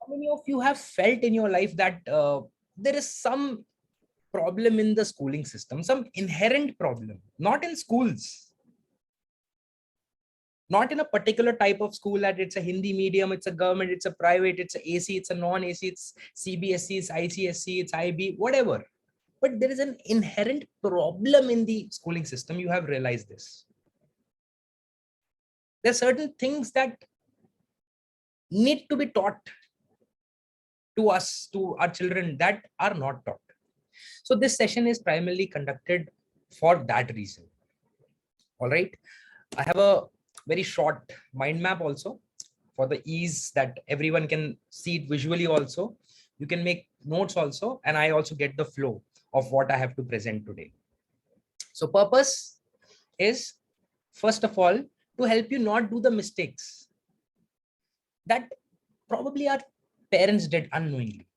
many of you have felt in your life that there is some problem in the schooling system, some inherent problem, not in schools, not in a particular type of school, that it's a Hindi medium, it's a government, it's a private, it's a AC, it's a non-AC, it's CBSE, it's ICSE, it's IB, whatever. But there is an inherent problem in the schooling system. You have realized this. There are certain things that need to be taught to us, to our children, that are not taught. So this session is primarily conducted for that reason. All right. I have a very short mind map also for the ease that everyone can see it visually also. You can make notes also, and I also get the flow of what I have to present today. So purpose is, first of all, to help you not do the mistakes that probably our parents did unknowingly.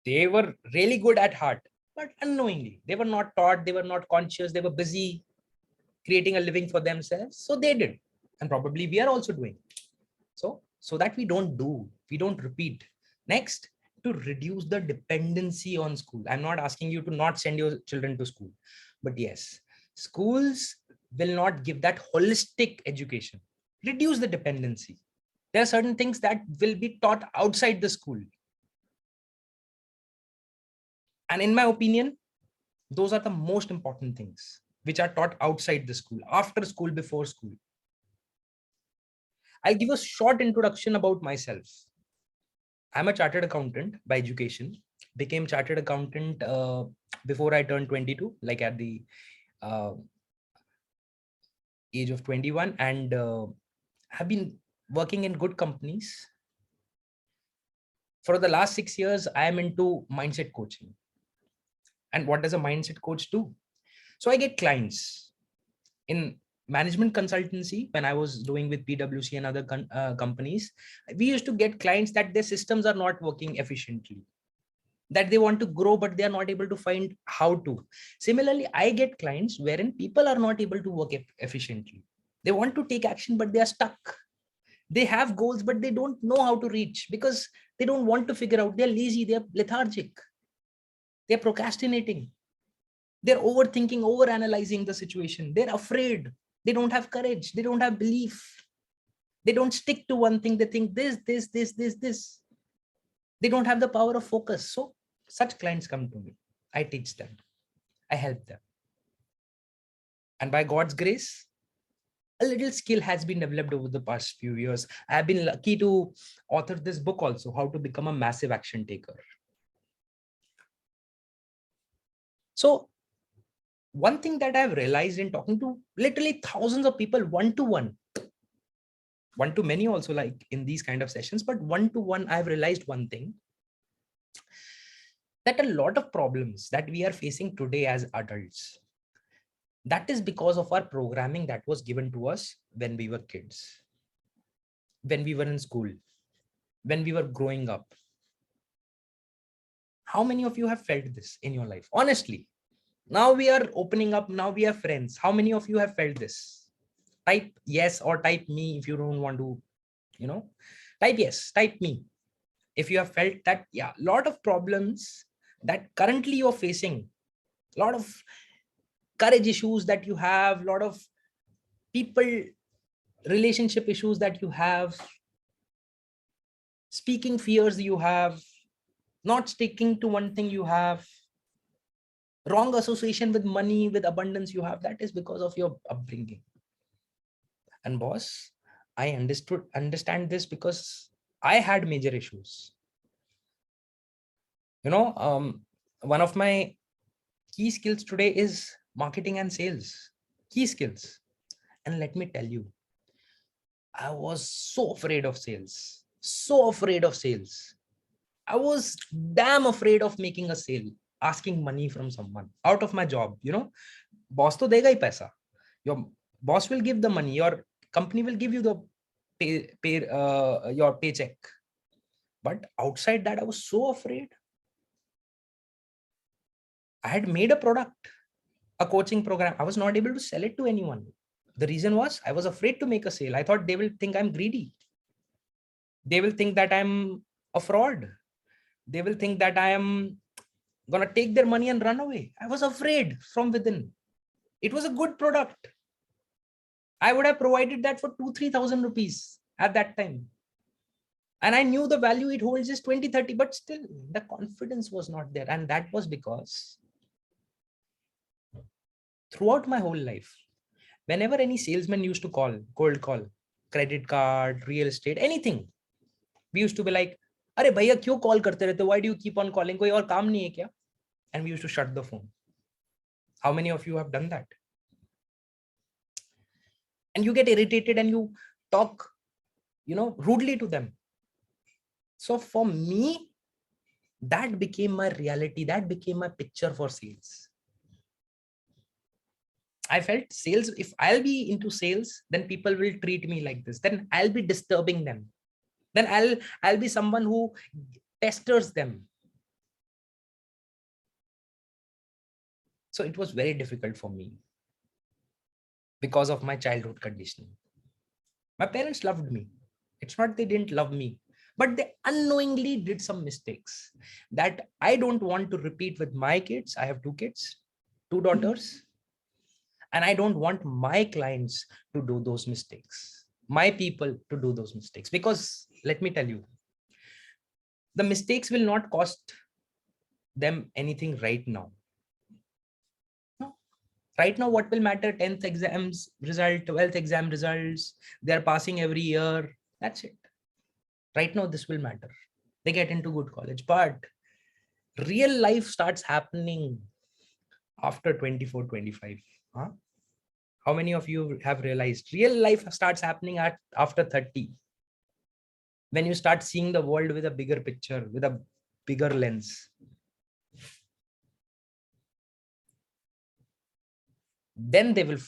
They were really good at heart, but unknowingly. They were not taught, they were not conscious, they were busy creating a living for themselves. So they did. And probably we are also doing. So that we don't repeat. Next, to reduce the dependency on school. I'm not asking you to not send your children to school, but yes, schools will not give that holistic education. Reduce the dependency. There are certain things that will be taught outside the school. And in my opinion, those are the most important things which are taught outside the school, after school, before school. I'll give a short introduction about myself. I'm a chartered accountant by education, became chartered accountant before I turned 22, like at the age of 21, and have been working in good companies. For the last 6 years, I am into mindset coaching. And what does a mindset coach do? So I get clients in management consultancy. When I was doing with PwC and other companies, we used to get clients that their systems are not working efficiently, that they want to grow, but they are not able to find how to. Similarly, I get clients wherein people are not able to work efficiently. They want to take action, but they are stuck. They have goals, but they don't know how to reach because they don't want to figure out. They're lazy, they're lethargic, they're procrastinating, they're overthinking, overanalyzing the situation. They're afraid. They don't have courage. They don't have belief. They don't stick to one thing. They think this. They don't have the power of focus. So such clients come to me. I teach them. I help them. And by God's grace, a little skill has been developed over the past few years. I have been lucky to author this book also, How to Become a Massive Action Taker. So one thing that I've realized in talking to literally thousands of people one-to-one, one-to-many also, like in these kind of sessions, but one-to-one, I've realized one thing, that a lot of problems that we are facing today as adults, that is because of our programming that was given to us when we were kids, when we were in school, when we were growing up. How many of you have felt this in your life? Honestly, now we are opening up. Now we are friends. How many of you have felt this? Type yes or type me if you don't want to, type yes, type me. If you have felt that, yeah, a lot of problems that currently you're facing, a lot of courage issues that you have, a lot of people relationship issues that you have, speaking fears you have, not sticking to one thing you have, wrong association with money, with abundance you have, that is because of your upbringing. And boss, I understand this because I had major issues. One of my key skills today is marketing and sales, key skills. And let me tell you, I was so afraid of sales, so afraid of sales. I was damn afraid of making a sale, asking money from someone out of my job. Boss to dega hi paisa. Your boss will give the money. Your company will give you the your paycheck. But outside that, I was so afraid. I had made a product, a coaching program. I was not able to sell it to anyone. The reason was I was afraid to make a sale. I thought they will think I'm greedy. They will think that I'm a fraud. They will think that I am going to take their money and run away. I was afraid from within. It was a good product. I would have provided that for 2,000-3,000 rupees at that time. And I knew the value it holds is 20-30, but still the confidence was not there. And that was because throughout my whole life, whenever any salesman used to call, cold call, credit card, real estate, anything, we used to be like, "Arey bhaiya, kyun call karte rehte? Why do you keep on calling? Koi aur kaam nahi hai kya?" And we used to shut the phone. How many of you have done that? And you get irritated and you talk, rudely to them. So for me, that became my reality. That became my picture for sales. I felt sales, if I'll be into sales, then people will treat me like this. Then I'll be disturbing them. Then I'll be someone who pesters them. So it was very difficult for me because of my childhood conditioning. My parents loved me. It's not they didn't love me, but they unknowingly did some mistakes that I don't want to repeat with my kids. I have 2 kids, 2 daughters, and I don't want my clients to do those mistakes, my people to do those mistakes, because let me tell you, the mistakes will not cost them anything right now. No. Right now, what will matter? 10th exams result, 12th exam results, they're passing every year. That's it. Right now, this will matter. They get into good college, but real life starts happening after 24, 25. Huh? How many of you have realized real life starts happening after 30? When you start seeing the world with a bigger picture, with a bigger lens. Then they will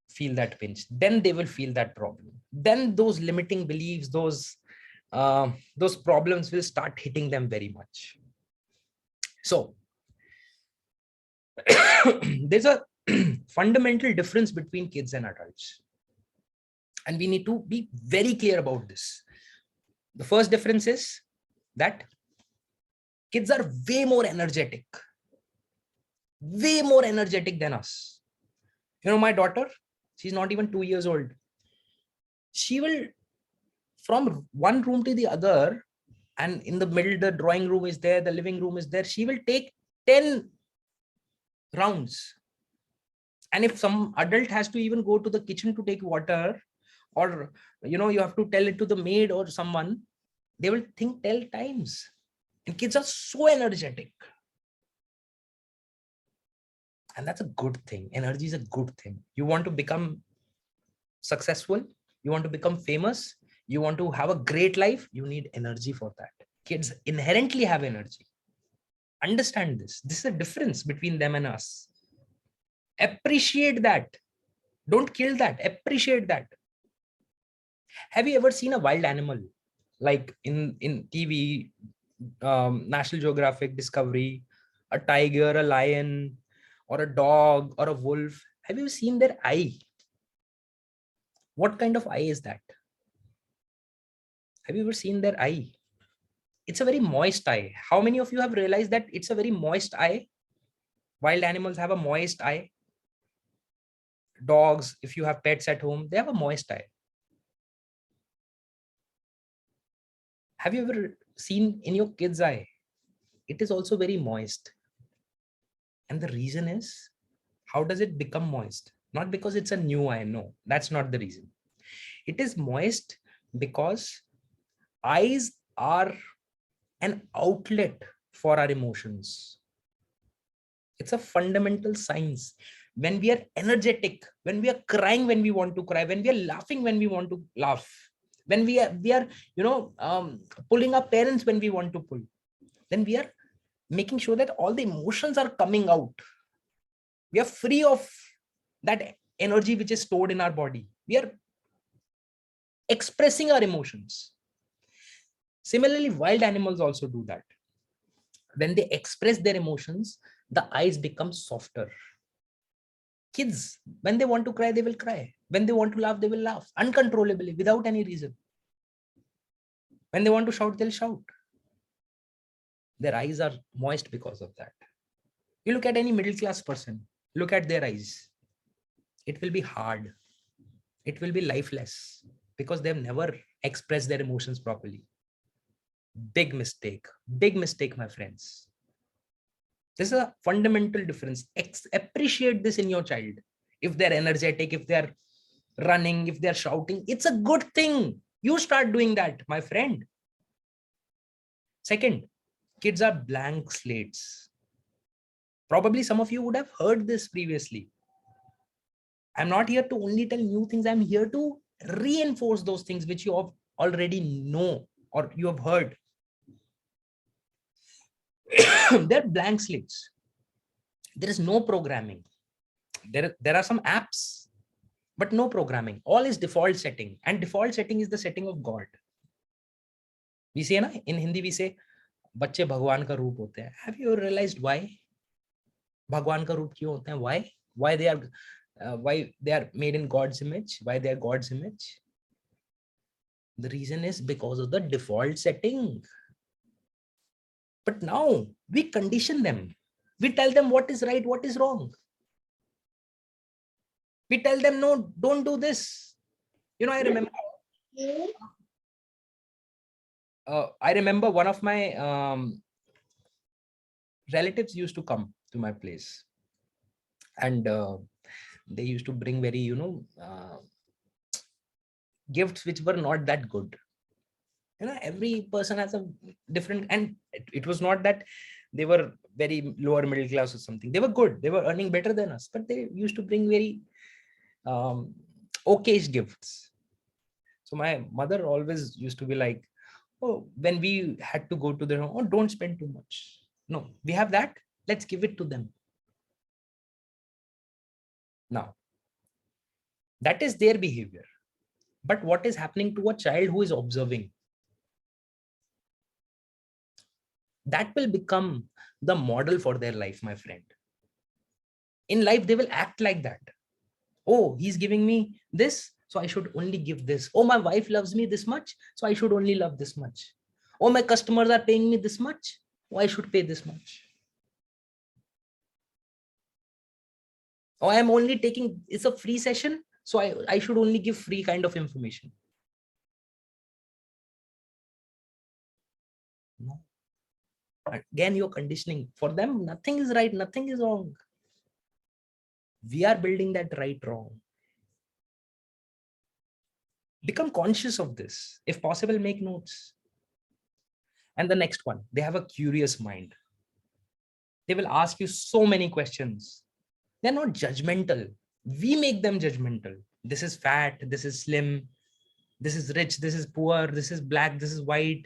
feel that pinch. Then they will feel that problem. Then those limiting beliefs, those problems will start hitting them very much. So there's a fundamental difference between kids and adults. And we need to be very clear about this. The first difference is that kids are way more energetic than us. My daughter, she's not even 2 years old. She will, from one room to the other, and in the middle, the drawing room is there, the living room is there. She will take 10 rounds. And if some adult has to even go to the kitchen to take water, or, you have to tell it to the maid or someone, they will think 10 times. And kids are so energetic. And that's a good thing. Energy is a good thing. You want to become successful, you want to become famous, you want to have a great life, you need energy for that. Kids inherently have energy. Understand this. This is a difference between them and us. Appreciate that. Don't kill that. Appreciate that. Have you ever seen a wild animal, like in TV, National Geographic, Discovery, a tiger, a lion, or a dog, or a wolf? Have you seen their eye? What kind of eye is that? Have you ever seen their eye? It's a very moist eye. How many of you have realized that it's a very moist eye? Wild animals have a moist eye. Dogs, if you have pets at home, they have a moist eye. Have you ever seen in your kid's eye? It is also very moist. And the reason is, how does it become moist? Not because it's a new eye. No, that's not the reason. It is moist because eyes are an outlet for our emotions. It's a fundamental science. When we are energetic, when we are crying when we want to cry, when we are laughing when we want to laugh, when we are pulling our parents when we want to pull, then we are making sure that all the emotions are coming out. We are free of that energy which is stored in our body. We are expressing our emotions. Similarly, wild animals also do that. When they express their emotions, the eyes become softer. Kids, when they want to cry, they will cry. When they want to laugh, they will laugh uncontrollably without any reason. When they want to shout, they'll shout. Their eyes are moist because of that. You look at any middle class person, look at their eyes. It will be hard. It will be lifeless because they've never expressed their emotions properly. Big mistake. Big mistake, my friends. This is a fundamental difference. Appreciate this in your child. If they're energetic, if they're running, if they're shouting, it's a good thing. You start doing that, my friend. Second, kids are blank slates. Probably some of you would have heard this previously. I'm not here to only tell new things. I'm here to reinforce those things which you have already know or you have heard. They're blank slates. There is no programming. There are some apps, but no programming. All is default setting, and default setting is the setting of God. We say na, in Hindi we say बच्चे भगवान का रूप होते हैं. Have you realized why? भगवान का रूप क्यों होते हैं? Why? Why they are made in God's image? Why they are God's image? The reason is because of the default setting. But now we condition them. We tell them what is right, what is wrong. We tell them, no, don't do this. You know, I remember one of my relatives used to come to my place, and they used to bring very, gifts which were not that good. Every person has a different, and it was not that they were very lower middle class or something. They were good. They were earning better than us, but they used to bring very okayish gifts. So my mother always used to be like, oh, when we had to go to their home, oh, don't spend too much. No, we have that. Let's give it to them. Now, that is their behavior. But what is happening to a child who is observing? That will become the model for their life, my friend. In life, they will act like that. Oh, he's giving me this, so I should only give this. Oh, my wife loves me this much, so I should only love this much. Oh, my customers are paying me this much, oh, I should pay this much. Oh, I'm only taking, it's a free session, so I should only give free kind of information. No. Again, you're conditioning. For them, nothing is right, nothing is wrong. We are building that right wrong. Become conscious of this. If possible, make notes. And the next one, they have a curious mind. They will ask you so many questions. They're not judgmental. We make them judgmental. This is fat, this is slim, this is rich, this is poor, this is black, this is white.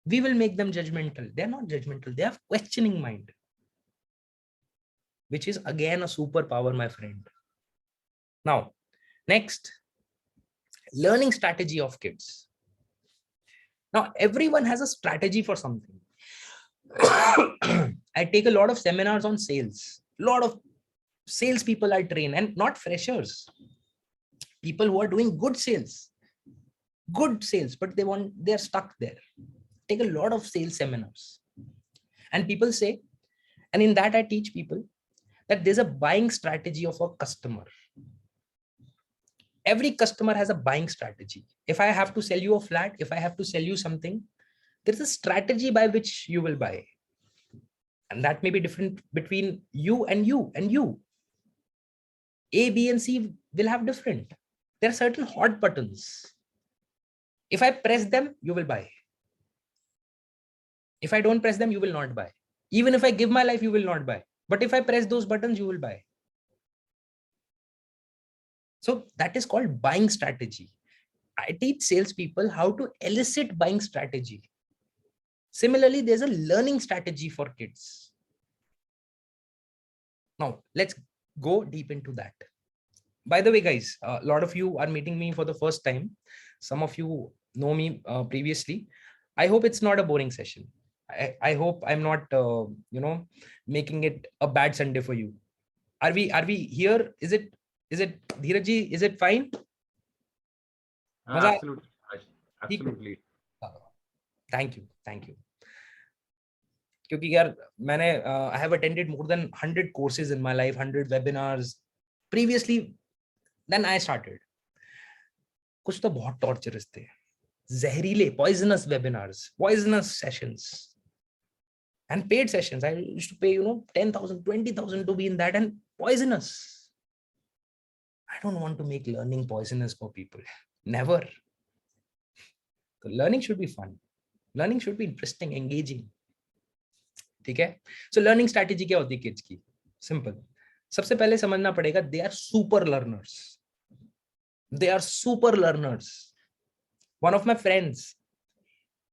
We will make them judgmental. They're not judgmental. They have questioning mind, which is again a superpower, my friend. Now, next, learning strategy of kids. Now, everyone has a strategy for something. I take a lot of seminars on sales. A lot of salespeople I train, and not freshers. People who are doing good sales, but they're stuck there. Take a lot of sales seminars. And people say, and in that I teach people that there's a buying strategy of a customer. Every customer has a buying strategy. If I have to sell you a flat, if I have to sell you something, there's a strategy by which you will buy. And that may be different between you and you and you. A, B, and C will have different. There are certain hot buttons. If I press them, you will buy. If I don't press them, you will not buy. Even if I give my life, you will not buy. But if I press those buttons, you will buy. So that is called buying strategy. I teach salespeople how to elicit buying strategy. Similarly, there's a learning strategy for kids. Now, let's go deep into that. By the way, guys, a lot of you are meeting me for the first time. Some of you know me previously. I hope it's not a boring session. I hope I'm not, making it a bad Sunday for you. Are we here? Is it Dheeraj, is it fine? Absolutely. Absolutely. Thank you. क्योंकि यार मैंने I have attended more than 100 courses in my life, 100 webinars previously. Then I started. कुछ तो बहुत torturous थे, जहरीले, poisonous webinars, poisonous sessions, and paid sessions. I used to pay 10,000, 20,000 to be in that, and poisonous. I don't want to make learning poisonous for people. Never. So learning should be fun. Learning should be interesting, engaging. ठीक है? So learning strategy क्या होती है kids की? Simple. सबसे पहले समझना पड़ेगा, they are super learners. They are super learners. One of my friends,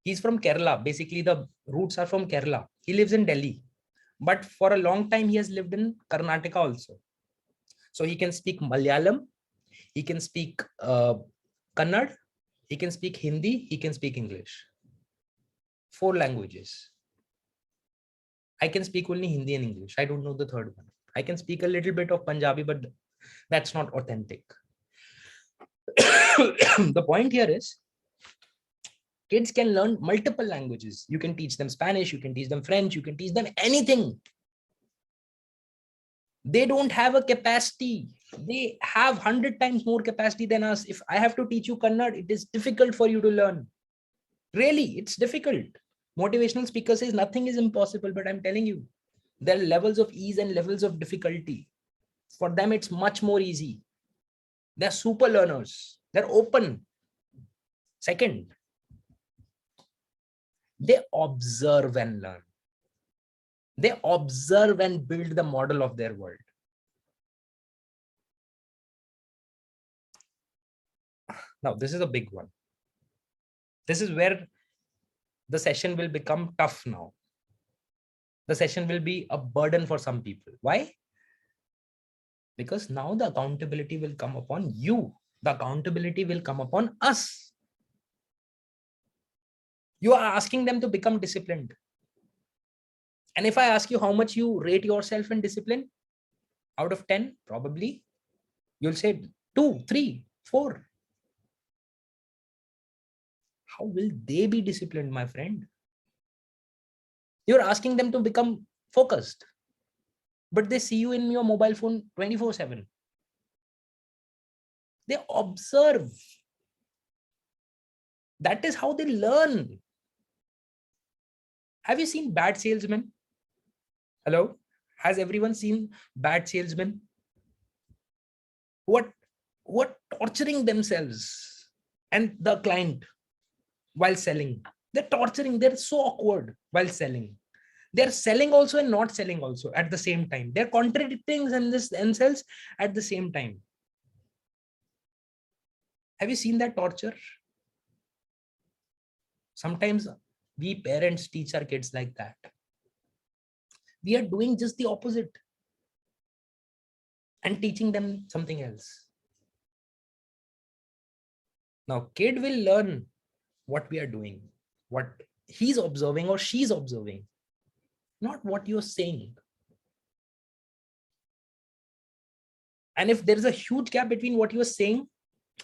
he's from Kerala. Basically, the roots are from Kerala. He lives in Delhi, but for a long time he has lived in Karnataka also. So he can speak Malayalam, he can speak Kannada, he can speak Hindi, he can speak English. 4 languages. I can speak only Hindi and English. I don't know the third one. I can speak a little bit of Punjabi, but that's not authentic. The point here is, kids can learn multiple languages. You can teach them Spanish, you can teach them French, you can teach them anything. They don't have a capacity. They have 100 times more capacity than us. If I have to teach you Kannada, it is difficult for you to learn. Really, it's difficult. Motivational speaker says nothing is impossible, but I'm telling you, there are levels of ease and levels of difficulty. For them, it's much more easy. They're super learners. They're open. Second, they observe and learn. They observe and build the model of their world. Now, this is a big one. This is where the session will become tough now. The session will be a burden for some people. Why? Because now the accountability will come upon you. The accountability will come upon us. You are asking them to become disciplined. And if I ask you how much you rate yourself in discipline, out of 10, probably you'll say 2, 3, 4. How will they be disciplined, my friend? You're asking them to become focused, but they see you in your mobile phone 24/7. They observe. That is how they learn. Have you seen bad salesmen? Hello? Has everyone seen bad salesmen? What torturing themselves and the client while selling? They're torturing. They're so awkward while selling. They're selling also and not selling also at the same time. They're contradicting themselves at the same time. Have you seen that torture? Sometimes we parents teach our kids like that. We are doing just the opposite and teaching them something else. Now, kid will learn what we are doing, what he's observing or she's observing, not what you're saying. And if there is a huge gap between what you're saying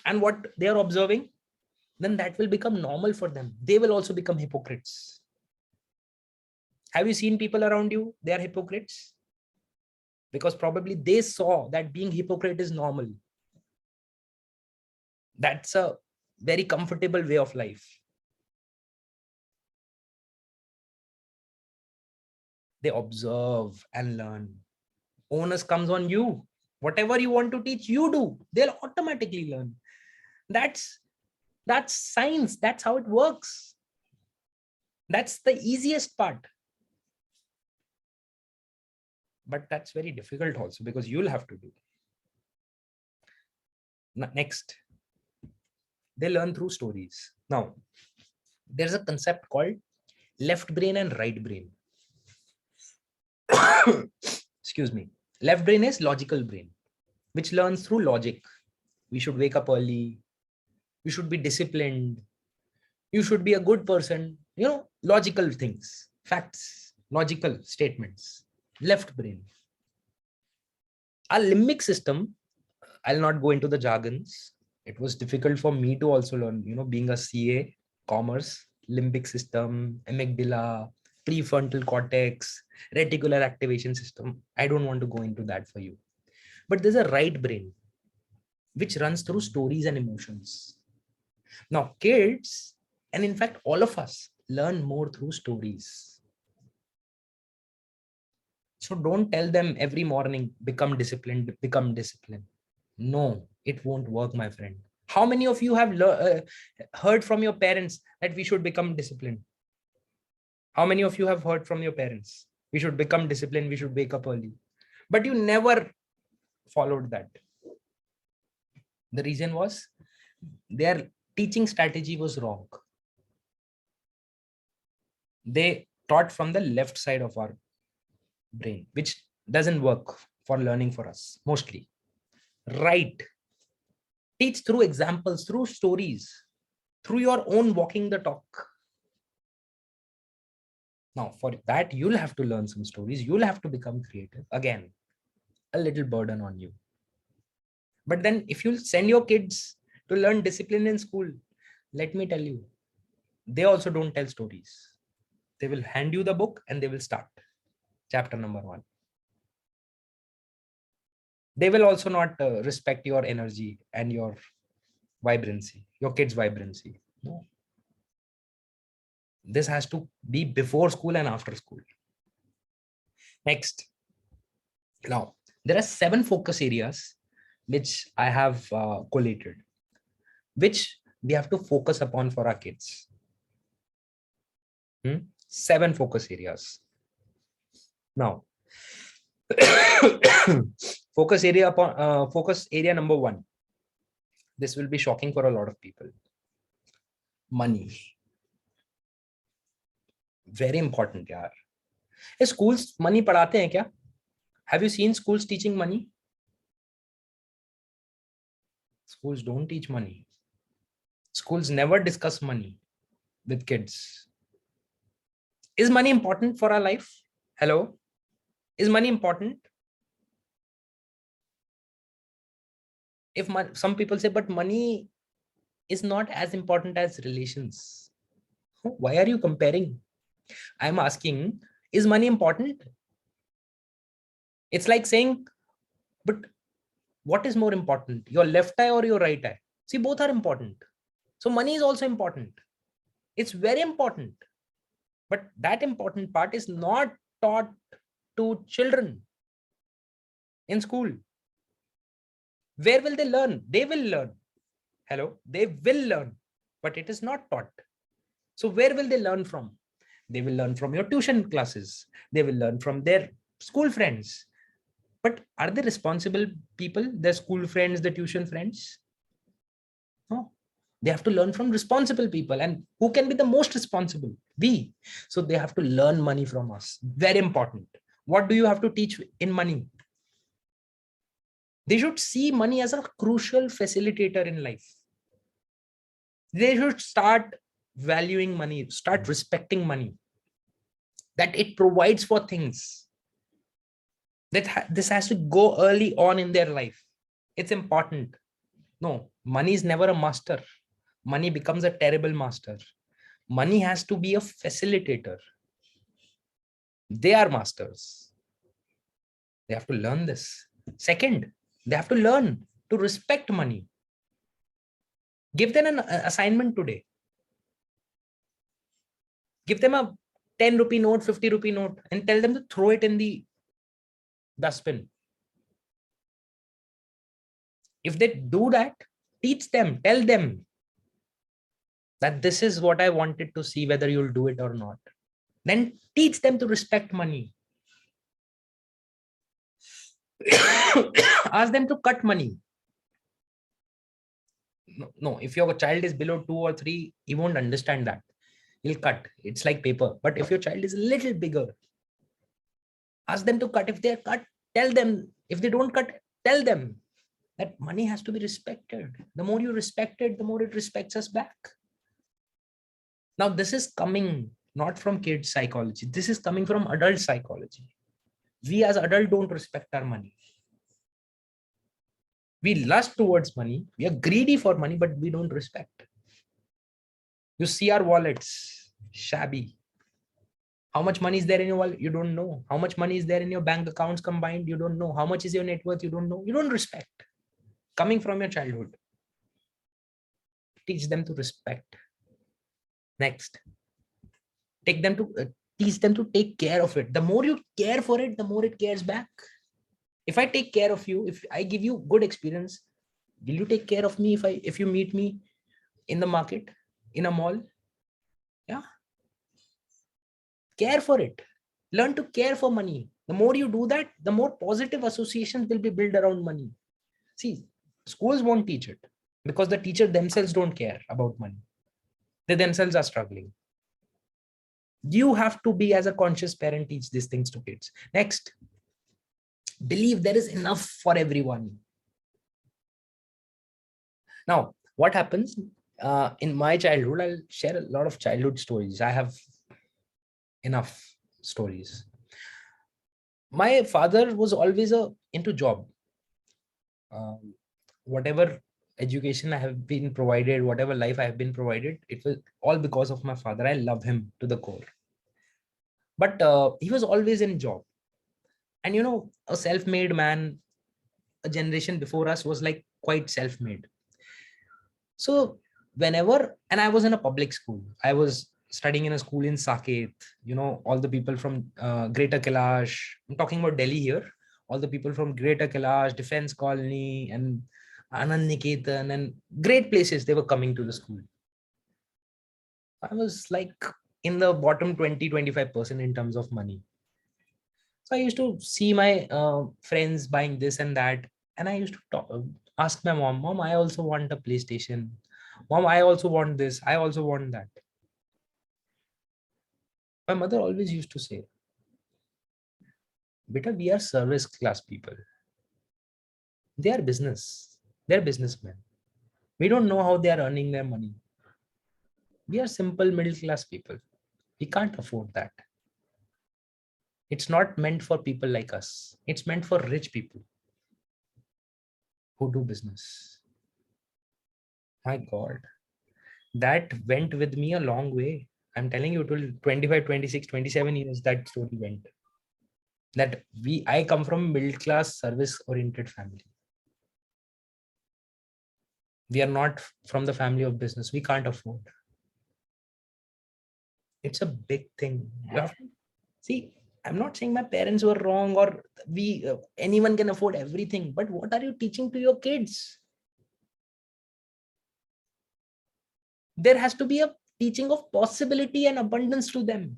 and what they are observing, then that will become normal for them. They will also become hypocrites. Have you seen people around you? They are hypocrites because probably they saw that being hypocrite is normal. That's a very comfortable way of life. They observe and learn. Onus comes on you. Whatever you want to teach, you do. They'll automatically learn. That's science. That's how it works. That's the easiest part. But that's very difficult also because you'll have to do. Next, they learn through stories. Now, there's a concept called left brain and right brain. Excuse me. Left brain is logical brain, which learns through logic. We should wake up early. You should be disciplined. You should be a good person. Logical things, facts, logical statements. Left brain. Our limbic system, I'll not go into the jargons. It was difficult for me to also learn, being a CA, commerce, limbic system, amygdala, prefrontal cortex, reticular activation system. I don't want to go into that for you. But there's a right brain, which runs through stories and emotions. Now, kids, and in fact, all of us learn more through stories. So don't tell them every morning, become disciplined, become disciplined. No, it won't work, my friend. How many of you have heard from your parents that we should become disciplined? How many of you have heard from your parents? We should become disciplined, we should wake up early. But you never followed that. The reason was their teaching strategy was wrong. They taught from the left side of our brain, which doesn't work for learning for us mostly. Right. Teach through examples, through stories, through your own walking the talk. Now, for that, you'll have to learn some stories. You'll have to become creative. Again, a little burden on you. But then if you send your kids to learn discipline in school, let me tell you, they also don't tell stories. They will hand you the book and they will start chapter number 1. They will also not respect your energy and your vibrancy, your kids' vibrancy. No. This has to be before school and after school. Next. Now, there are 7 focus areas which I have collated, which we have to focus upon for our kids. 7 focus areas. Now, focus area number 1. This will be shocking for a lot of people. Money. Very important, yaar. Is schools money padhate hain kya? Have you seen schools teaching money? Schools don't teach money. Schools never discuss money with kids. Is money important for our life? Hello? Is money important? If some people say, but money is not as important as relations. Why are you comparing? I'm asking, is money important? It's like saying, but what is more important, your left eye or your right eye? See, both are important. So money is also important. It's very important. But that important part is not taught to children in school. Where will they learn? They will learn. Hello, they will learn, but it is not taught. So where will they learn from? They will learn from your tuition classes. They will learn from their school friends. But are they responsible people, their school friends, the tuition friends? No. They have to learn from responsible people. And who can be the most responsible? We. So they have to learn money from us. Very important. What do you have to teach in money? They should see money as a crucial facilitator in life. They should start valuing money, start respecting money, that it provides for things. That this has to go early on in their life. It's important. No, money is never a master. Money becomes a terrible master. Money has to be a facilitator. They are masters. They have to learn this. Second, they have to learn to respect money. Give them an assignment today. Give them a 10 rupee note, 50 rupee note, and tell them to throw it in the dustbin. If they do that, teach them, tell them that this is what I wanted to see, whether you'll do it or not. Then teach them to respect money. Ask them to cut money. No, if your child is below 2 or 3, he won't understand that. He'll cut. It's like paper. But if your child is a little bigger, ask them to cut. If they're cut, tell them. If they don't cut, tell them that money has to be respected. The more you respect it, the more it respects us back. Now, this is coming not from kids' psychology. This is coming from adult psychology. We as adults don't respect our money. We lust towards money. We are greedy for money, but we don't respect. You see our wallets, shabby. How much money is there in your wallet? You don't know. How much money is there in your bank accounts combined? You don't know. How much is your net worth? You don't know. You don't respect. Coming from your childhood. Teach them to respect. Next, take them to teach them to take care of it. The more you care for it, the more it cares back. If I take care of you, if I give you good experience, will you take care of me if you meet me in the market, in a mall? Yeah. Care for it. Learn to care for money. The more you do that, the more positive associations will be built around money. See, schools won't teach it because the teacher themselves don't care about money. They themselves are struggling. You have to be, as a conscious parent, teach these things to kids. Next, believe there is enough for everyone. Now, what happens in my childhood? I'll share a lot of childhood stories. I have enough stories. My father was always into job. Whatever education I have been provided, whatever life I have been provided, it was all because of my father. I love him to the core. But he was always in job. And you know, a self-made man, a generation before us was like quite self-made. So whenever, and I was in a public school, I was studying in a school in Saket, you know, all the people from Greater Kailash, I'm talking about Delhi here, all the people from Greater Kailash, Defense Colony and Anand Niketan and great places, they were coming to the school. I was like in the bottom 20-25% in terms of money. So I used to see my friends buying this and that. And I used to ask my mom, I also want a PlayStation. Mom, I also want this. I also want that. My mother always used to say, Beta, we are service class people. They are business. They're businessmen. We don't know how they are earning their money. We are simple middle class people. We can't afford that. It's not meant for people like us. It's meant for rich people who do business. My God, that went with me a long way. I'm telling you, till 25, 26, 27 years, that story went. That I come from middle class service oriented family. We are not from the family of business. We can't afford. It's a big thing. You have to see, I'm not saying my parents were wrong or anyone can afford everything, but what are you teaching to your kids? There has to be a teaching of possibility and abundance to them.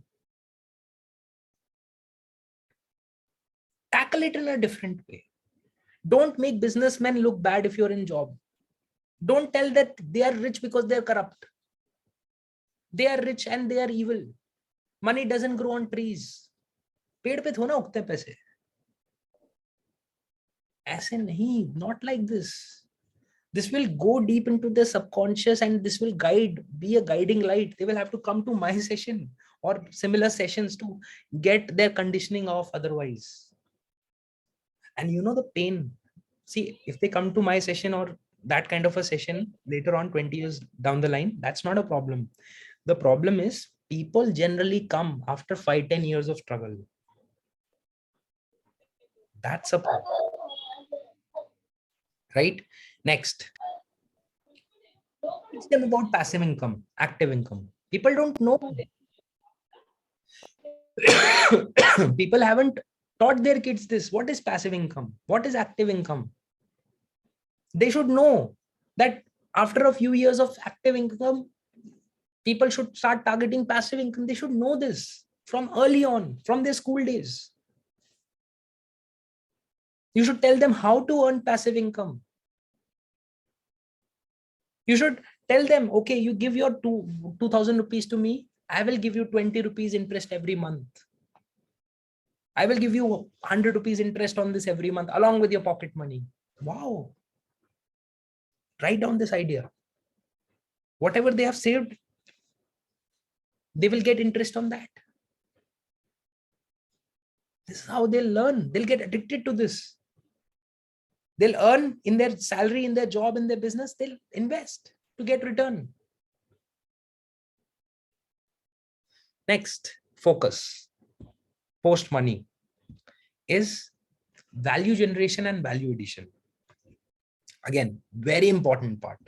Tackle it in a different way. Don't make businessmen look bad if you're in job. Don't tell that they are rich because they're corrupt. They are rich and they are evil. Money doesn't grow on trees. पेड़ पे थोड़ा उगते पैसे. ऐसे नहीं, not like this. This will go deep into the subconscious and this will be a guiding light. They will have to come to my session or similar sessions to get their conditioning off otherwise. And you know the pain. See, if they come to my session or that kind of a session later on 20 years down the line, that's not a problem. The problem is people generally come after 5-10 years of struggle. That's a problem. Right? Next. Teach them about passive income, active income. People don't know. People haven't taught their kids this. What is passive income? What is active income? They should know that after a few years of active income, people should start targeting passive income. They should know this from early on, from their school days. You should tell them how to earn passive income. You should tell them, okay, you give your 2,000 rupees to me. I will give you 20 rupees interest every month. I will give you 100 rupees interest on this every month along with your pocket money. Wow. Write down this idea. Whatever they have saved, they will get interest on that. This is how they'll learn. They'll get addicted to this. They'll earn in their salary, in their job, in their business. They'll invest to get return. Next, focus. post money is value generation and value addition. Again, very important part.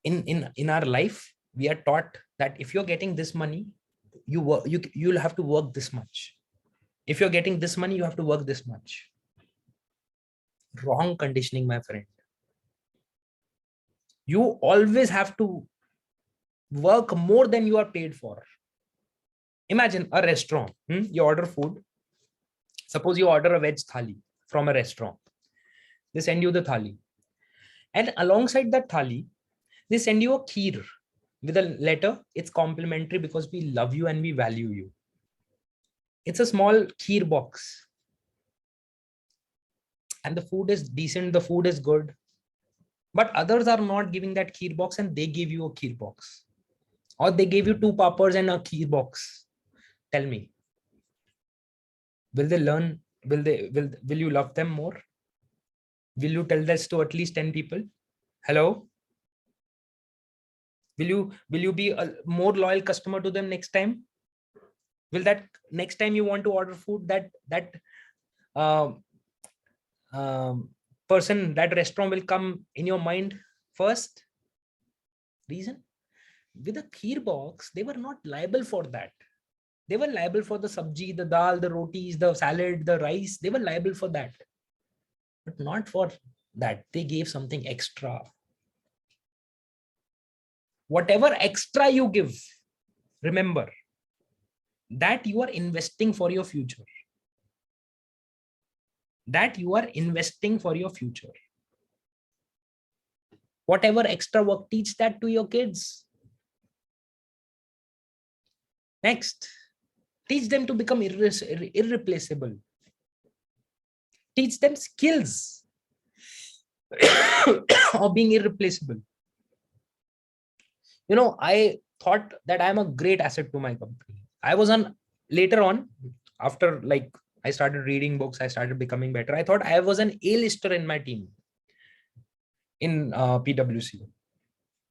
In our life, we are taught that if you're getting this money, you'll have to work this much. If you're getting this money, you have to work this much. Wrong conditioning, my friend. You always have to work more than you are paid for. Imagine a restaurant. You order food. Suppose you order a veg thali from a restaurant. They send you the thali. And alongside that thali, they send you a kheer with a letter. It's complimentary because we love you and we value you. It's a small kheer box. And the food is decent. The food is good. But others are not giving that kheer box and they give you a kheer box. Or they gave you 2 pappers and a kheer box. Tell me, will they learn? Will you love them more? Will you tell this to at least 10 people? Hello? Will you be a more loyal customer to them next time? Will that next time you want to order food, that um, person, that restaurant will come in your mind first? Reason? With a kheer box, they were not liable for that. They were liable for the sabji, the dal, the rotis, the salad, the rice. They were liable for that, but not for that. They gave something extra. Whatever extra you give, remember that you are investing for your future. That you are investing for your future. Whatever extra work, teach that to your kids. Next, teach them to become irreplaceable. Teach them skills of being irreplaceable. I thought that I'm a great asset to my company. I was later on, after I started reading books, I started becoming better. I thought I was an A-lister in my team in PwC.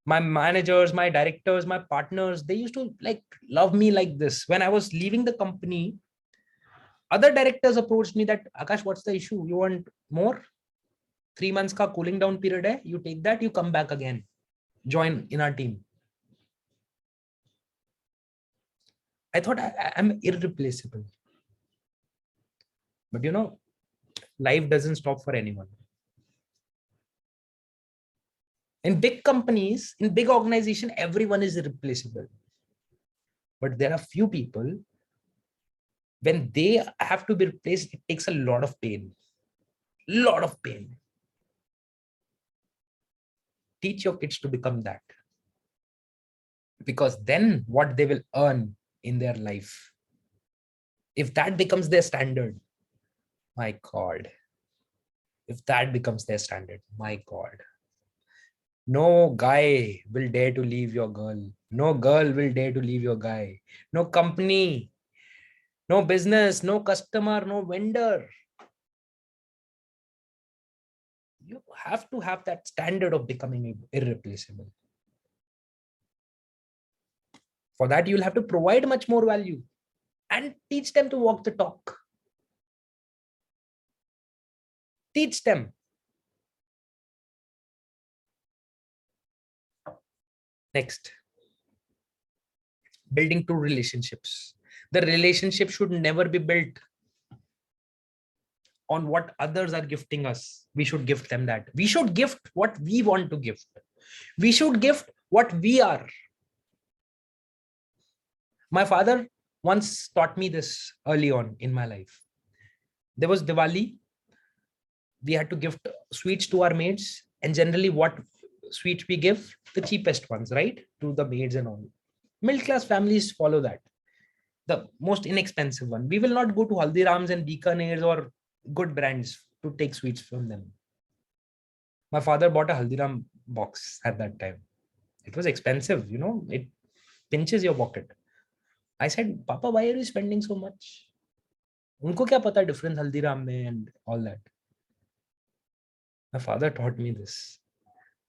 My managers, my directors, my partners, they used to love me like this. When I was leaving the company, other directors approached me that, Akash, what's the issue? You want more? 3 months ka cooling down period hai. You take that, you come back again. Join in our team. I thought I'm irreplaceable. But life doesn't stop for anyone. In big companies, in big organization, everyone is irreplaceable. But there are few people, when they have to be replaced, it takes a lot of pain. Lot of pain. Teach your kids to become that. Because then what they will earn in their life, if that becomes their standard, my God. If that becomes their standard, my God. No guy will dare to leave your girl. No girl will dare to leave your guy. No company, no business, no customer, no vendor. You have to have that standard of becoming irreplaceable. For that, you'll have to provide much more value and teach them to walk the talk. Teach them. Next, building true relationships. The relationship should never be built on what others are gifting us. We should gift them that. We should gift what we want to gift. We should gift what we are. My father once taught me this early on in my life. There was Diwali. We had to gift sweets to our maids, and generally what sweets we give? The cheapest ones, right? To the maids and all. Middle class families follow that. The most inexpensive one. We will not go to Haldirams and Bikaner's or good brands to take sweets from them. My father bought a Haldiram box at that time. It was expensive, it pinches your pocket. I said, Papa, why are you spending so much? Unko kya pata difference Haldiram mein and all that. My father taught me this.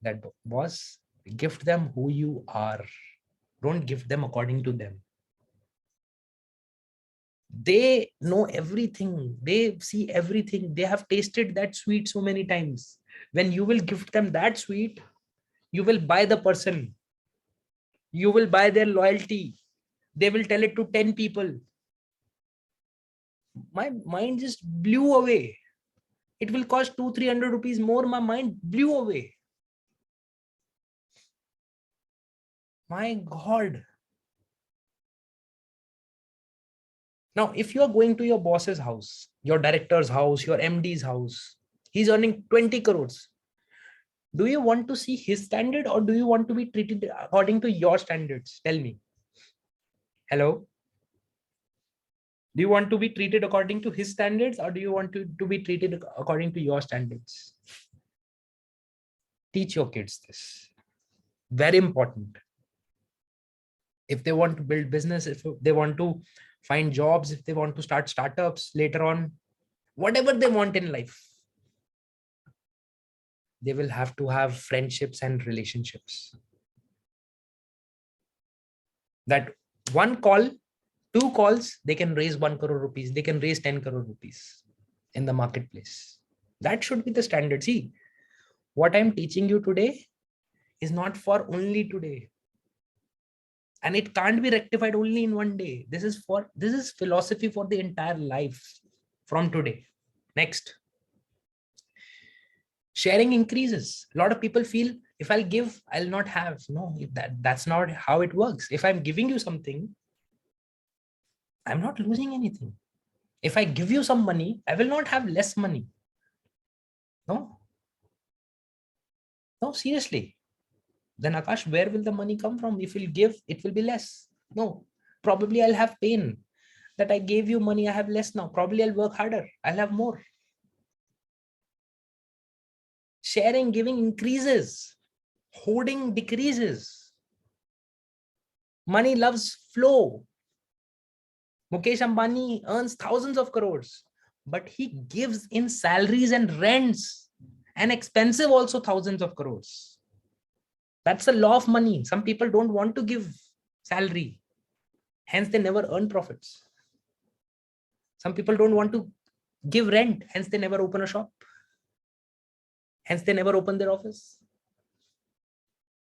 That was gift them who you are. Don't gift them according to them. They know everything. They see everything. They have tasted that sweet so many times. When you will gift them that sweet, you will buy the person. You will buy their loyalty. They will tell it to 10 people. My mind just blew away. It will cost 200-300 rupees more. My mind blew away. My God. Now, if you are going to your boss's house, your director's house, your MD's house, he's earning 20 crores. Do you want to see his standard, or do you want to be treated according to your standards? Tell me. Hello? Do you want to be treated according to his standards, or do you want to be treated according to your standards? Teach your kids this. Very important. If they want to build business, if they want to find jobs, if they want to start startups later on, whatever they want in life, they will have to have friendships and relationships. That one call, two calls, they can raise 1 crore rupees. They can raise 10 crore rupees in the marketplace. That should be the standard. See, what I'm teaching you today is not for only today. And it can't be rectified only in one day. This is philosophy for the entire life from today. Next. Sharing increases. A lot of people feel if I'll give, I'll not have. No, that's not how it works. If I'm giving you something, I'm not losing anything. If I give you some money, I will not have less money. No. No, seriously. Then Akash, where will the money come from? If you'll give, it will be less. No, probably I'll have pain that I gave you money. I have less now. Probably I'll work harder. I'll have more. Sharing, giving increases. Hoarding decreases. Money loves flow. Mukesh Ambani earns thousands of crores, but he gives in salaries and rents, and expensive also thousands of crores. That's the law of money. Some people don't want to give salary, hence they never earn profits. Some people don't want to give rent, hence they never open a shop. Hence they never open their office.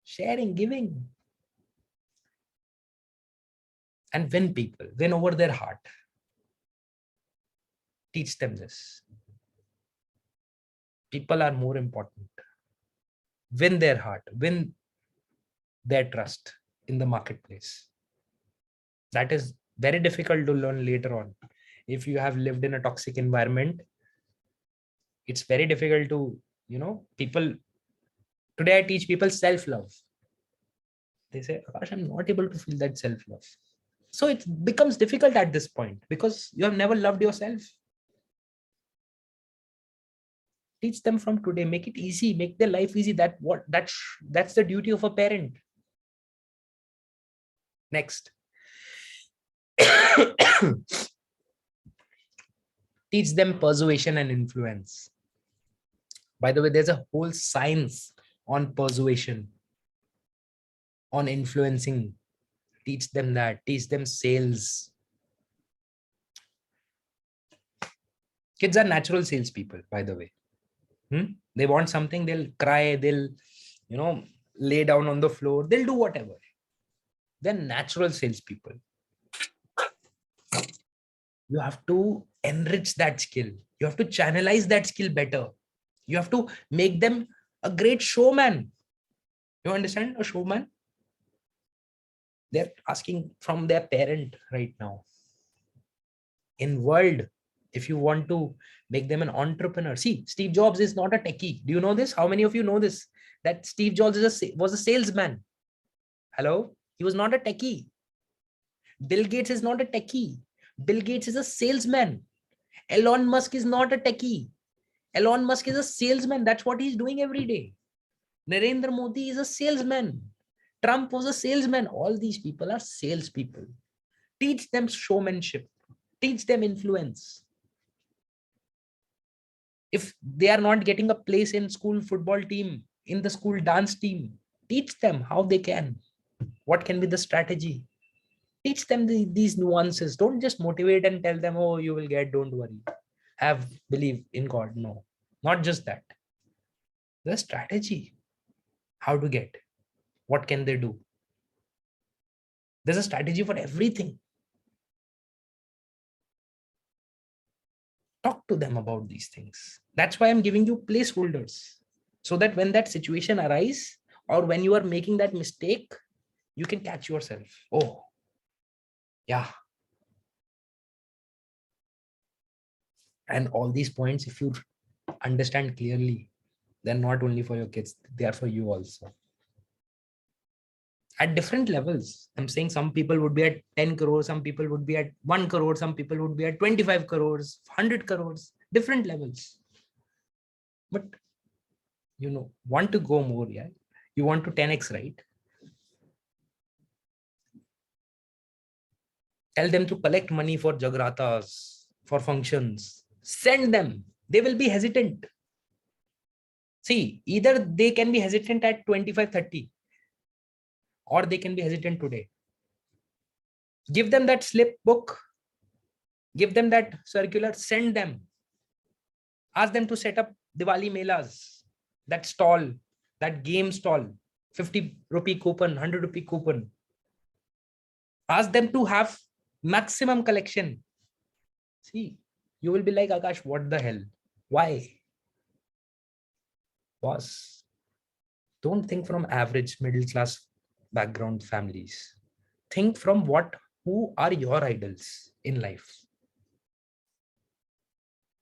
Sharing, giving. And win people, win over their heart. Teach them this. People are more important. Win their heart, win their trust in the marketplace. That is very difficult to learn later on. If you have lived in a toxic environment, it's very difficult to, people. Today I teach people self-love. They say, Akash, I'm not able to feel that self-love. So it becomes difficult at this point because you have never loved yourself. Teach them from today, make it easy, make their life easy. That's the duty of a parent. Next. Teach them persuasion and influence. By the way, there's a whole science on persuasion, on influencing. Teach them that. Teach them sales. Kids are natural salespeople, by the way. They want something, they'll cry, they'll, lay down on the floor, they'll do whatever. They're natural salespeople. You have to enrich that skill. You have to channelize that skill better. You have to make them a great showman. You understand? A showman? They're asking from their parent right now. In world, if you want to make them an entrepreneur. See, Steve Jobs is not a techie. Do you know this? How many of you know this? That Steve Jobs was a salesman. Hello? He was not a techie. Bill Gates is not a techie. Bill Gates is a salesman. Elon Musk is not a techie. Elon Musk is a salesman. That's what he's doing every day. Narendra Modi is a salesman. Trump was a salesman. All these people are salespeople. Teach them showmanship. Teach them influence. If they are not getting a place in school football team, in the school dance team, teach them how they can. What can be the strategy? Teach them these nuances. Don't just motivate and tell them, oh, you will get, don't worry. Have believe in God. No, not just that. The strategy, how to get, what can they do? There's a strategy for everything. Talk to them about these things. That's why I'm giving you placeholders, so that when that situation arises or when you are making that mistake, you can catch yourself. Oh, yeah. And all these points, if you understand clearly, they're not only for your kids, they are for you also. At different levels. I'm saying some people would be at 10 crores, some people would be at 1 crore, some people would be at 25 crores, 100 crores, different levels. But want to go more, yeah? You want to 10x, right? Tell them to collect money for jagratas, for functions. Send them. They will be hesitant. See, either they can be hesitant at 25, 30, or they can be hesitant today. Give them that slip book. Give them that circular. Send them. Ask them to set up Diwali melas, that stall, that game stall, 50 rupee coupon, 100 rupee coupon. Ask them to have maximum collection. See, you will be like, Akash, what the hell? Why? Boss, don't think from average middle class background families. Think from who are your idols in life?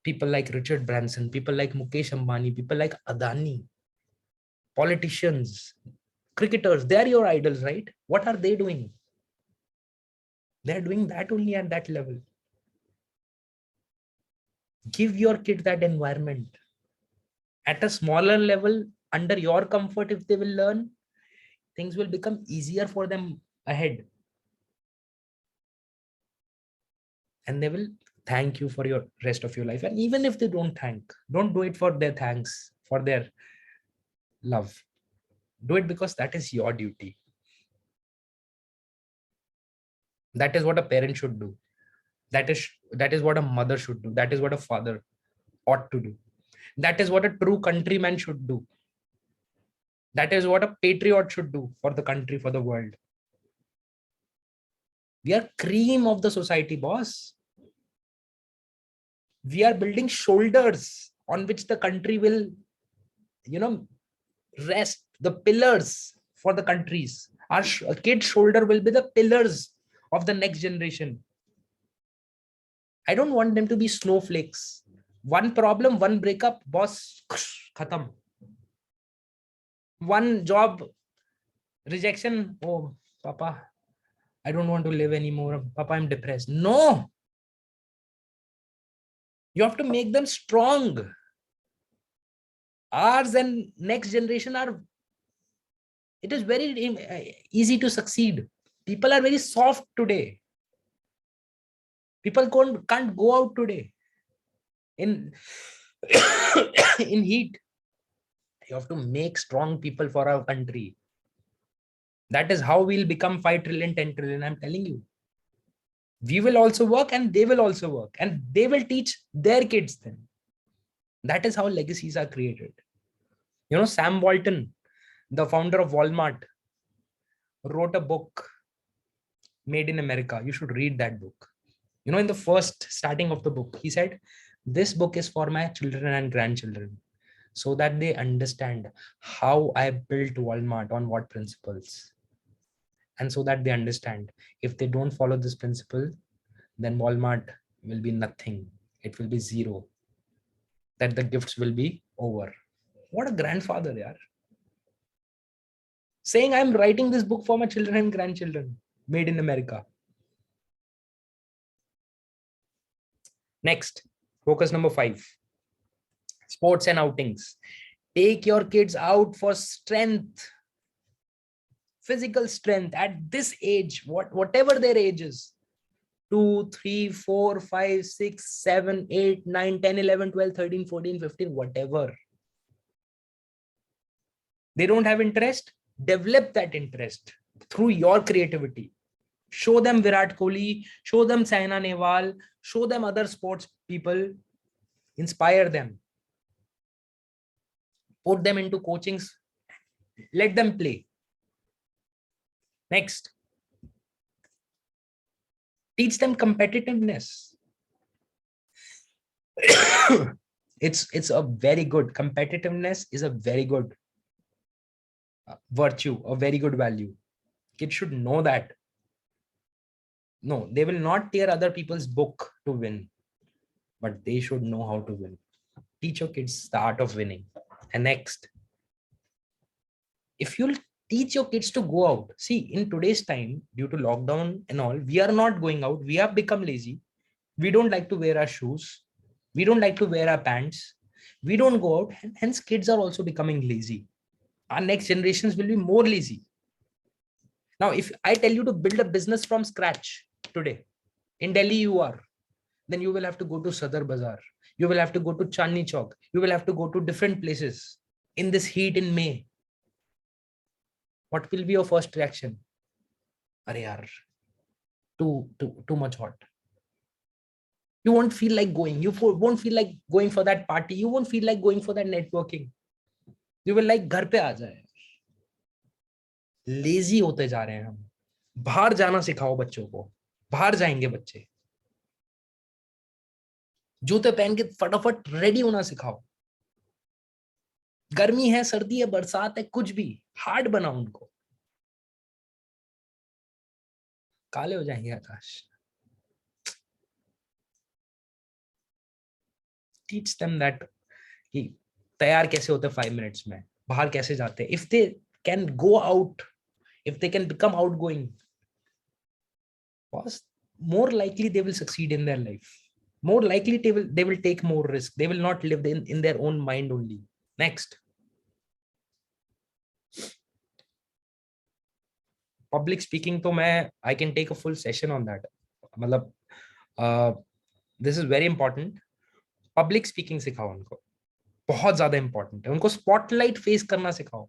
People like Richard Branson, people like Mukesh Ambani, people like Adani, politicians, cricketers, they are your idols, right? What are they doing? They're doing that only at that level. Give your kid that environment. At a smaller level, under your comfort, if they will learn, things will become easier for them ahead. And they will thank you for your rest of your life. And even if they don't do it for their thanks, for their love. Do it because that is your duty. That is what a parent should do. That is what a mother should do. That is what a father ought to do. That is what a true countryman should do. That is what a patriot should do for the country, for the world. We are cream of the society, boss. We are building shoulders on which the country will, rest, the pillars for the countries. Our kids' shoulder will be the pillars of the next generation. I don't want them to be snowflakes. One problem, one breakup, boss, khatam. One job rejection, oh, Papa, I don't want to live anymore. Papa, I'm depressed. No. You have to make them strong. Ours and next generation it is very easy to succeed. People are very soft today. People can't go out today in in heat. You have to make strong people for our country. That is how we'll become 5 trillion, 10 trillion. I'm telling you. We will also work and they will also work. And they will teach their kids then. That is how legacies are created. Sam Walton, the founder of Walmart, wrote a book, Made in America. You should read that book. In the first starting of the book, he said, this book is for my children and grandchildren, so that they understand how I built Walmart, on what principles. And so that they understand, if they don't follow this principle, then Walmart will be nothing. It will be zero. That the gifts will be over. What a grandfather they are. Saying, I'm writing this book for my children and grandchildren, made in America. Next, focus number 5. Sports and outings. Take your kids out for strength, physical strength at this age, whatever their age is. 2, 3, 4, 5, 6, 7, 8, 9, 10, 11, 12, 13, 14, 15, whatever. They don't have interest, develop that interest through your creativity. Show them Virat Kohli, show them Saina Nehwal, show them other sports people, inspire them, put them into coachings, let them play. Next, teach them competitiveness. It's a very good, competitiveness is a very good virtue, a very good value. Kids should know that. No, they will not tear other people's book to win, but they should know how to win. Teach your kids the art of winning. And next, if you'll teach your kids to go out, see, in today's time, due to lockdown and all, we are not going out. We have become lazy. We don't like to wear our shoes. We don't like to wear our pants. We don't go out. And hence, kids are also becoming lazy. Our next generations will be more lazy. Now, if I tell you to build a business from scratch today, in Delhi you are, then you will have to go to Sadar Bazaar. You will have to go to Chandni Chowk. You will have to go to different places in this heat in May. What will be your first reaction? Arey yaar, too much hot. You won't feel like going. You won't feel like going for that party. You won't feel like going for that networking. You will like घर पे आ जाए. Lazy होते जा रहे हैं हम. बाहर जाना सिखाओ बच्चों को. बाहर जाएंगे बच्चे. जूते पहन के फटाफट रेडी होना सिखाओ. गर्मी है, सर्दी है, बरसात है, कुछ भी हार्ड बनाओ उनको. काले हो जाएंगे आकाश. Teach them that कि तैयार कैसे होते 5 minutes में, बाहर कैसे जाते. If they can go out, if they can become outgoing, more likely they will succeed in their life. More likely they will take more risk. They will not live in their own mind only. Next, public speaking तो मैं I can take a full session on that. मतलब this is very important. Public speaking सिखाओ उनको, बहुत ज्यादा important है. उनको spotlight face करना सिखाओ.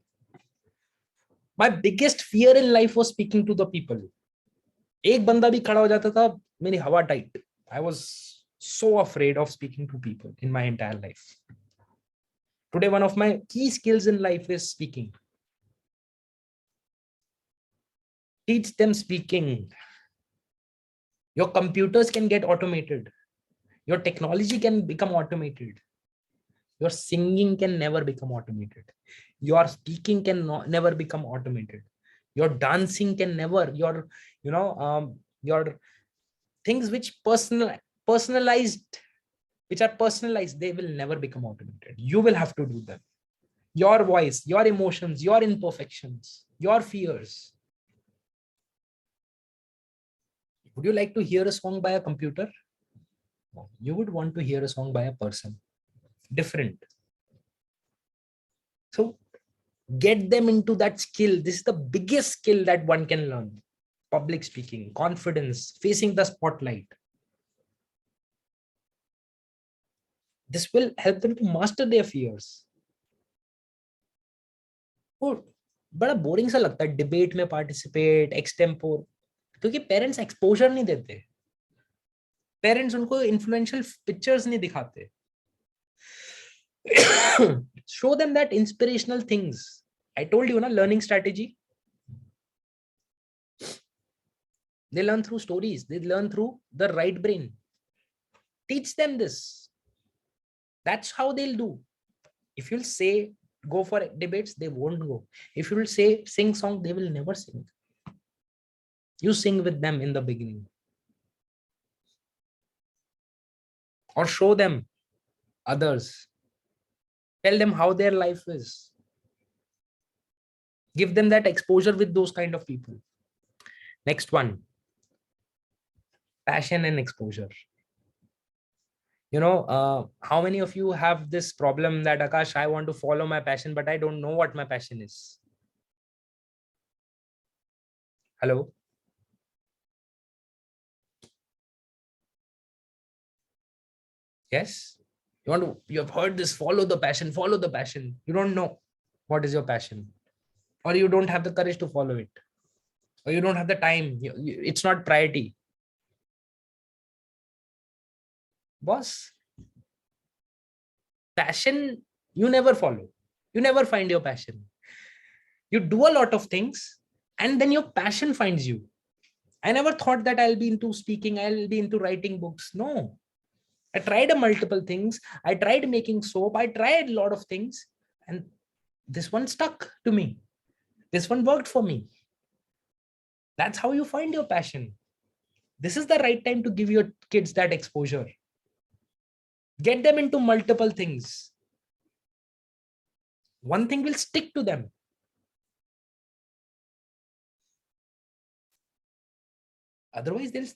My biggest fear in life was speaking to the people. एक बंदा भी खड़ा हो जाता था, मेरी हवा tight. I was so afraid of speaking to people in my entire life. Today, one of my key skills in life is speaking. Teach them speaking. Your computers can get automated. Your technology can become automated. Your singing can never become automated. Your speaking can never become automated. Your dancing can never, your things which personalized, they will never become automated. You will have to do them. Your voice, your emotions, your imperfections, your fears. Would you like to hear a song by a computer? No, you would want to hear a song by a person. Different. So get them into that skill. This is the biggest skill that one can learn. Public speaking, confidence, facing the spotlight. This will help them to master their fears. Oh, बड़ा boring सा लगता है debate में participate, extempore, क्योंकि parents exposure नहीं देते. Parents उनको influential pictures नहीं दिखाते. Show them that inspirational things. I told you, na, learning strategy. They learn through stories. They learn through the right brain. Teach them this. That's how they'll do. If you'll say go for debates, they won't go. If you'll say sing song, they will never sing. You sing with them in the beginning. Or show them others. Tell them how their life is. Give them that exposure with those kind of people. Next one. Passion and exposure. How many of you have this problem that, Akash, I want to follow my passion, but I don't know what my passion is? Hello? Yes? You have heard this, follow the passion, follow the passion. You don't know what is your passion, or you don't have the courage to follow it. or you don't have the time. It's not priority. Boss, passion, you never follow. You never find your passion. You do a lot of things and then your passion finds you. I never thought that I'll be into speaking, I'll be into writing books. No, I tried a multiple things. I tried making soap. I tried a lot of things. And this one stuck to me. This one worked for me. That's how you find your passion. This is the right time to give your kids that exposure. Get them into multiple things. One thing will stick to them. Otherwise, they'll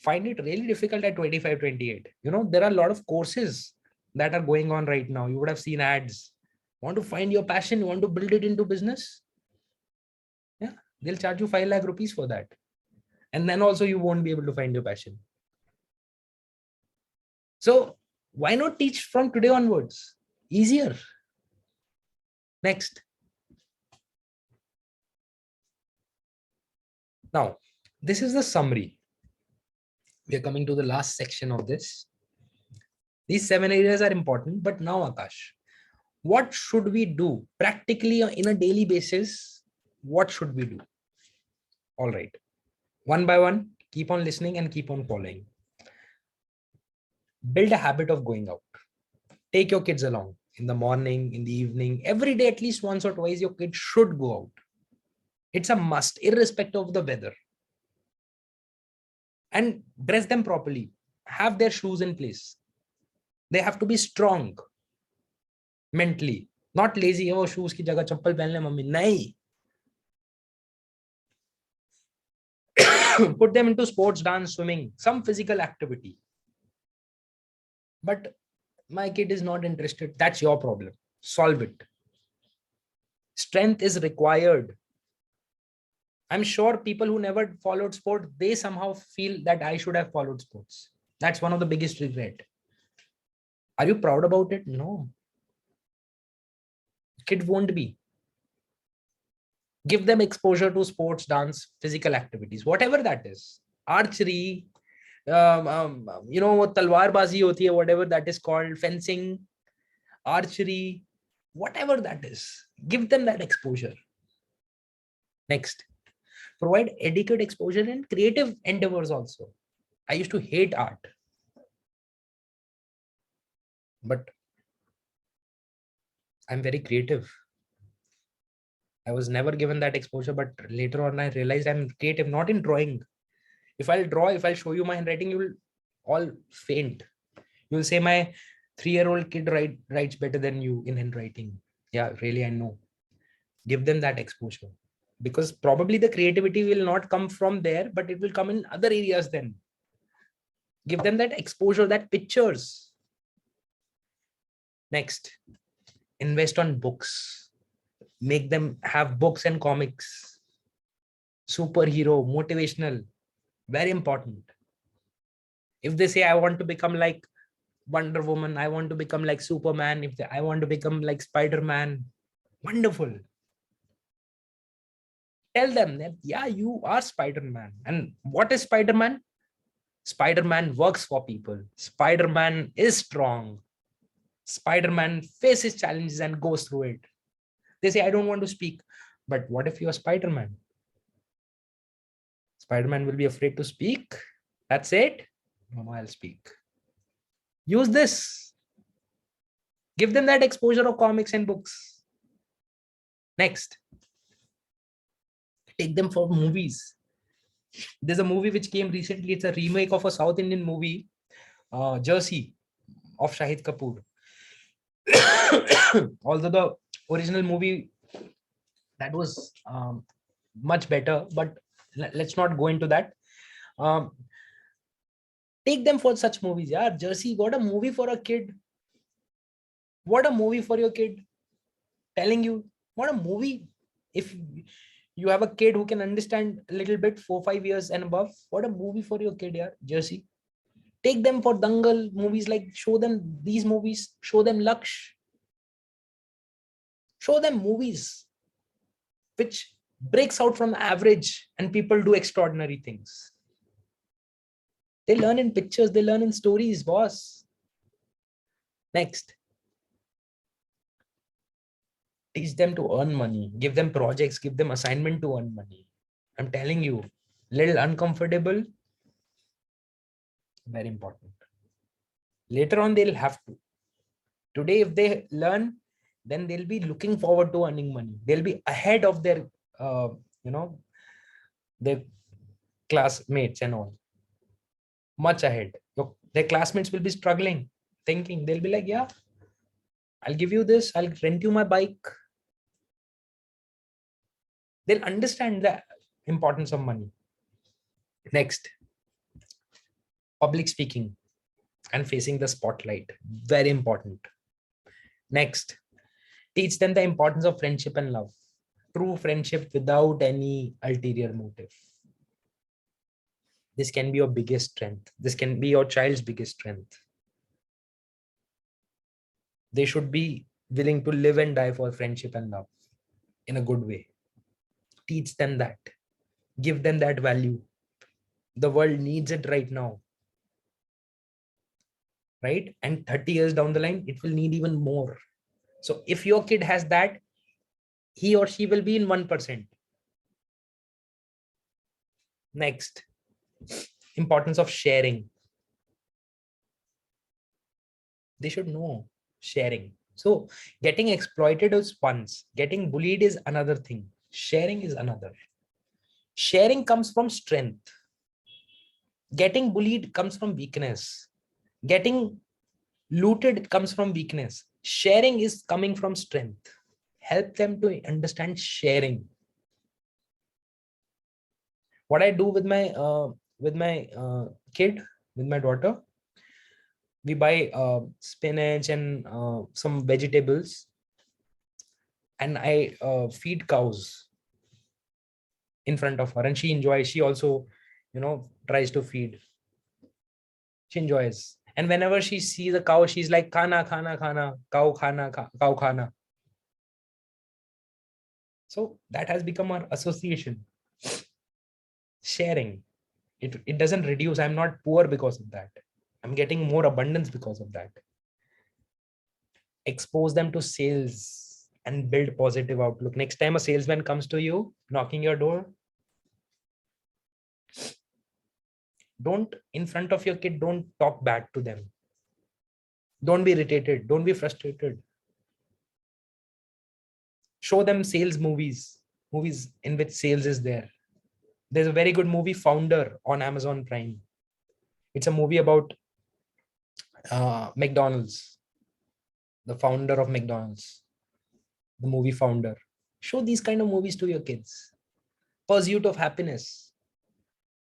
find it really difficult at 25, 28. There are a lot of courses that are going on right now. You would have seen ads. Want to find your passion? You want to build it into business? Yeah, they'll charge you 5 lakh rupees for that. And then also you won't be able to find your passion. So why not teach from today onwards? Easier. Next. Now, this is the summary. We are coming to the last section of this. These 7 areas are important, but now Akash, what should we do practically in a daily basis? What should we do? All right. One by one, keep on listening and keep on following. Build a habit of going out. Take your kids along in the morning, in the evening, every day, at least once or twice, your kids should go out. It's a must, irrespective of the weather. And dress them properly. Have their shoes in place. They have to be strong mentally, not lazy. Oh, shoes ki jagah chappal pehn le mummy. Nahi. Put them into sports, dance, swimming, some physical activity. But my kid is not interested. That's your problem. Solve it. Strength is required. I'm sure people who never followed sport, they somehow feel that I should have followed sports. That's one of the biggest regret. Are you proud about it? No. Kid won't be. Give them exposure to sports, dance, physical activities, whatever that is. Archery, talwar bazi hoti hai, whatever that is called, fencing, archery, whatever that is. Give them that exposure. Next, provide adequate exposure in creative endeavors also. I used to hate art, but I'm very creative. I was never given that exposure, but later on I realized I'm creative, not in drawing. If I'll draw, if I'll show you my handwriting, you will all faint. You'll say my 3-year-old kid writes better than you in handwriting. Yeah, really, I know. Give them that exposure, because probably the creativity will not come from there, but it will come in other areas then. Give them that exposure, that pictures. Next, invest on books. Make them have books and comics. Superhero, motivational, very important. If they say, I want to become like Wonder Woman, I want to become like Superman, I want to become like Spider-Man, wonderful. Tell them that, yeah, you are Spider-Man. And what is Spider-Man? Spider-Man works for people. Spider-Man is strong. Spider-Man faces challenges and goes through it. They say, I don't want to speak. But what if you're Spider-Man? Spider-Man will be afraid to speak. That's it. No, I'll speak. Use this. Give them that exposure of comics and books. Next, take them for movies. There's a movie which came recently. It's a remake of a South Indian movie, Jersey, of Shahid Kapoor. Although the original movie, that was much better, but let's not go into that. Take them for such movies. Yeah, Jersey, what a movie for a kid. What a movie for your kid. Telling you, what a movie. If you have a kid who can understand a little bit, 4-5 years and above, what a movie for your kid. Yeah, Jersey. Take them for Dangal movies, like show them these movies, show them Laksh. Show them movies which breaks out from the average, and people do extraordinary things. They learn in pictures, they learn in stories, boss. Next. Teach them to earn money, give them projects, give them assignment to earn money. I'm telling you, little uncomfortable, very important. Later on, they'll have to. Today, if they learn, then they'll be looking forward to earning money. They'll be ahead of their, their classmates and all. Much ahead. Their classmates will be struggling, thinking, they'll be like, yeah, I'll give you this, I'll rent you my bike. They'll understand the importance of money. Next, public speaking and facing the spotlight. Very important. Next, teach them the importance of friendship and love. True friendship without any ulterior motive. This can be your biggest strength. This can be your child's biggest strength. They should be willing to live and die for friendship and love in a good way. Teach them that. Give them that value. The world needs it right now. Right? And 30 years down the line, it will need even more. So if your kid has that, he or she will be in 1%. Next, importance of sharing. They should know sharing. So getting exploited is once, getting bullied is another thing. Sharing is another. Sharing comes from strength. Getting bullied comes from weakness. Getting looted comes from weakness. Sharing is coming from strength. Help them to understand sharing. What I do with my kid, with my daughter, we buy spinach and some vegetables, and I feed cows in front of her, and she enjoys. She also, tries to feed. She enjoys. And whenever she sees a cow, she's like, khana, khana, khana, cow khana, cow khana. So that has become our association. Sharing. It doesn't reduce. I'm not poor because of that. I'm getting more abundance because of that. Expose them to sales and build positive outlook. Next time a salesman comes to you, knocking your door, don't, in front of your kid, don't talk bad to them. Don't be irritated. Don't be frustrated. Show them sales movies in which sales is there. There's a very good movie, Founder, on Amazon Prime. It's a movie about McDonald's, the founder of McDonald's, the movie Founder. Show these kind of movies to your kids. Pursuit of Happiness.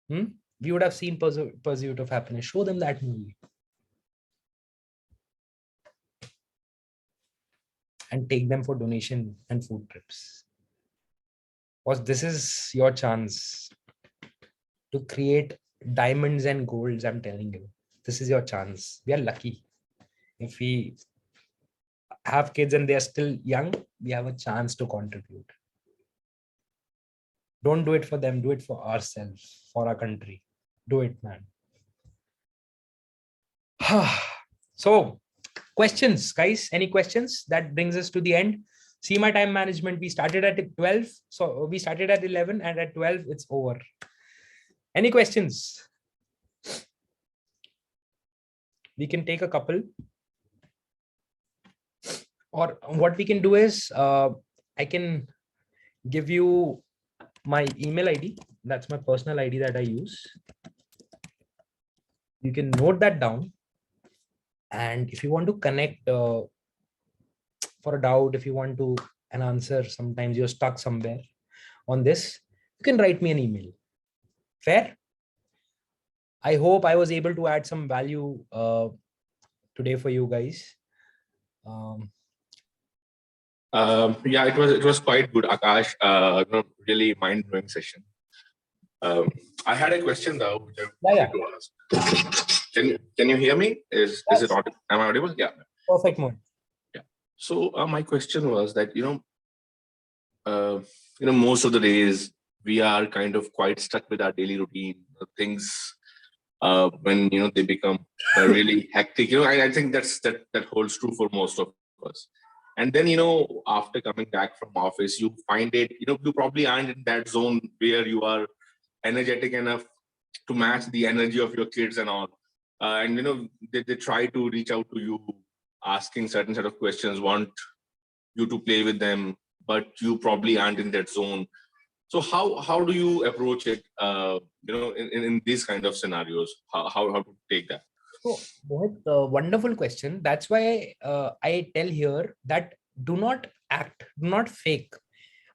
We would have seen Pursuit of Happiness. Show them that movie. And take them for donation and food trips. Because this is your chance to create diamonds and golds, I'm telling you. This is your chance. We are lucky. If we have kids and they are still young, we have a chance to contribute. Don't do it for them. Do it for ourselves, for our country. Do it, man. So, questions, guys? Any questions? That brings us to the end. See my time management. We started at 12. So we started at 11 and at 12, it's over. Any questions? We can take a couple. Or what we can do is, I can give you my email ID. That's my personal ID that I use. You can note that down. And if you want to connect for a doubt, if you want to an answer, sometimes you're stuck somewhere on this, you can write me an email. Fair? I hope I was able to add some value today for you guys. Yeah, it was quite good, Akash. Really mind-blowing session. I had a question though, which I wanted to ask. Can you hear me? Is it audible? Am I audible? Yeah. Perfect, Mohan. Yeah. So my question was that most of the days we are kind of quite stuck with our daily routine. Things when they become really hectic. I think that holds true for most of us. And then after coming back from office, you find it. You probably aren't in that zone where you are energetic enough to match the energy of your kids and all. And they try to reach out to you, asking certain set of questions, want you to play with them, but you probably aren't in that zone. So how do you approach it? In these kind of scenarios, how to take that? So, Mohit, wonderful question. That's why I tell here that do not act, do not fake.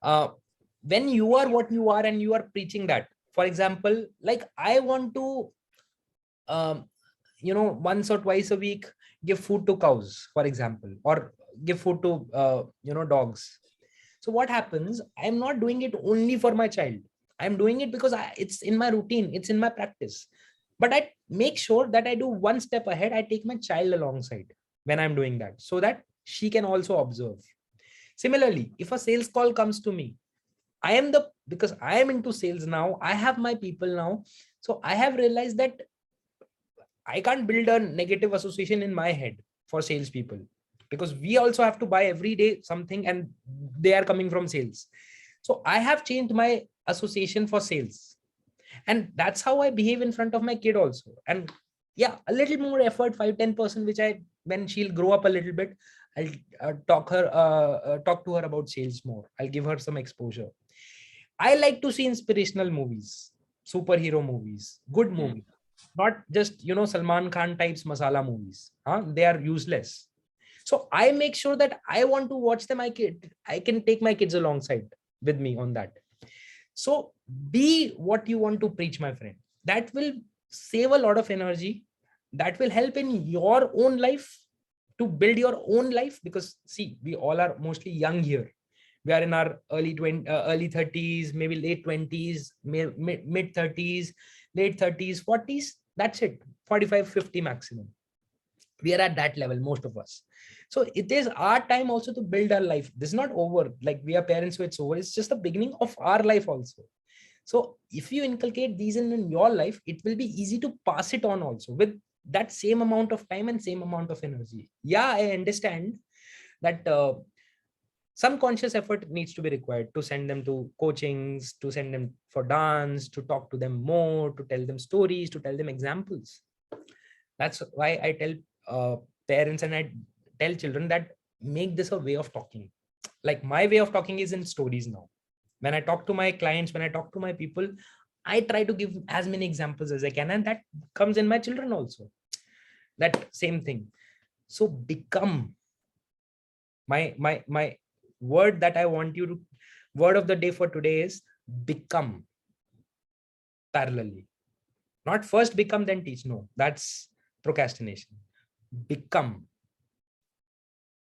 When you are what you are and you are preaching that, for example, like I want to, once or twice a week, give food to cows, for example, or give food to, dogs. So what happens? I'm not doing it only for my child. I'm doing it because it's in my routine. It's in my practice. But I make sure that I do one step ahead. I take my child alongside when I'm doing that so that she can also observe. Similarly, if a sales call comes to me, because I am into sales now, I have my people now. So I have realized that I can't build a negative association in my head for salespeople, because we also have to buy every day something and they are coming from sales. So I have changed my association for sales, and that's how I behave in front of my kid also. And yeah, a little more effort, 5-10%, which when she'll grow up a little bit, I'll talk to her about sales more. I'll give her some exposure. I like to see inspirational movies, superhero movies, good movies, not just Salman Khan types masala movies. They are useless. So I make sure that I want to watch them. I can take my kids alongside with me on that. So be what you want to preach, my friend. That will save a lot of energy. That will help in your own life, to build your own life. Because see, we all are mostly young here. We are in our early 30s, maybe late 20s, mid 30s, late 30s, 40s. That's it. 45, 50 maximum. We are at that level, most of us. So it is our time also to build our life. This is not over. Like we are parents, so it's over. It's just the beginning of our life also. So if you inculcate these in your life, it will be easy to pass it on also with that same amount of time and same amount of energy. Yeah, I understand that some conscious effort needs to be required to send them to coachings, to send them for dance, to talk to them more, to tell them stories, to tell them examples. That's why I tell parents and I tell children that make this a way of talking. Like my way of talking is in stories now. When I talk to my clients, when I talk to my people, I try to give as many examples as I can, and that comes in my children also. That same thing. So become my word that I want you to, word of the day for today is become parallelly. Not first become, then teach. No, that's procrastination. Become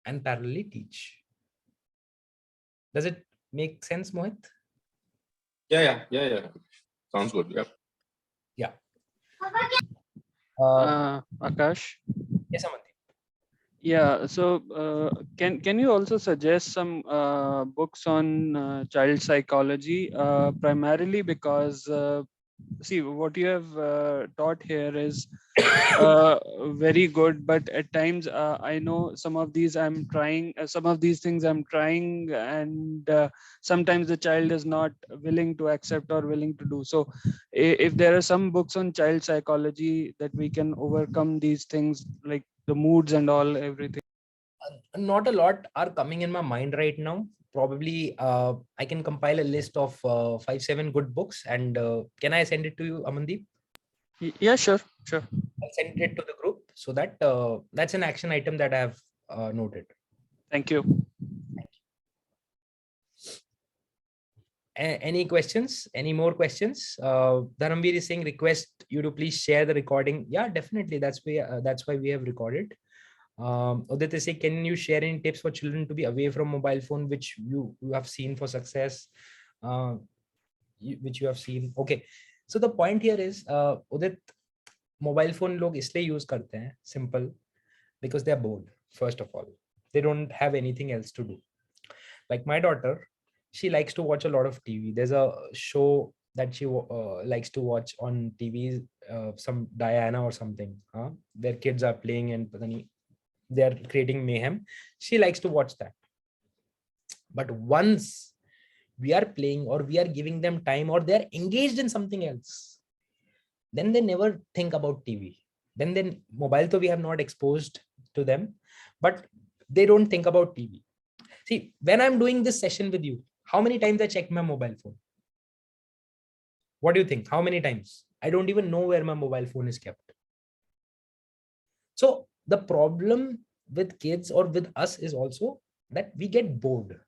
and parallelly teach. Does it make sense, Mohit? Yeah. Sounds good. Yeah. Akash? Yes, Amandeep. Yeah, so can you also suggest some books on child psychology, primarily because see, what you have taught here is very good, but at times I know some of these I'm trying, some of these things I'm trying, and sometimes the child is not willing to accept or willing to do. So if there are some books on child psychology that we can overcome these things, like the moods and all, everything. Not a lot are coming in my mind right now. Probably I can compile a list of 5-7 good books, and can I send it to you, Amandeep? Yeah, sure. I'll send it to the group, so that that's an action item that I have noted. Thank you. Any questions? Any more questions? Dharamveer is saying request you to please share the recording. Yeah, definitely. That's why we have recorded. Udit is saying, can you share any tips for children to be away from mobile phone, which you have seen for success, which you have seen? Okay. So the point here is, Udit, mobile phone log isliye use karte hain, simple, because they are bored. First of all, they don't have anything else to do. Like my daughter, she likes to watch a lot of TV. There's a show that she likes to watch on TV, some Diana or something. Their kids are playing and they are creating mayhem. She likes to watch that. But once we are playing or we are giving them time or they are engaged in something else, then they never think about TV. Then mobile to we have not exposed to them, but they don't think about TV. See, when I'm doing this session with you, how many times I check my mobile phone? What do you think? How many times? I don't even know where my mobile phone is kept. So the problem with kids or with us is also that we get bored.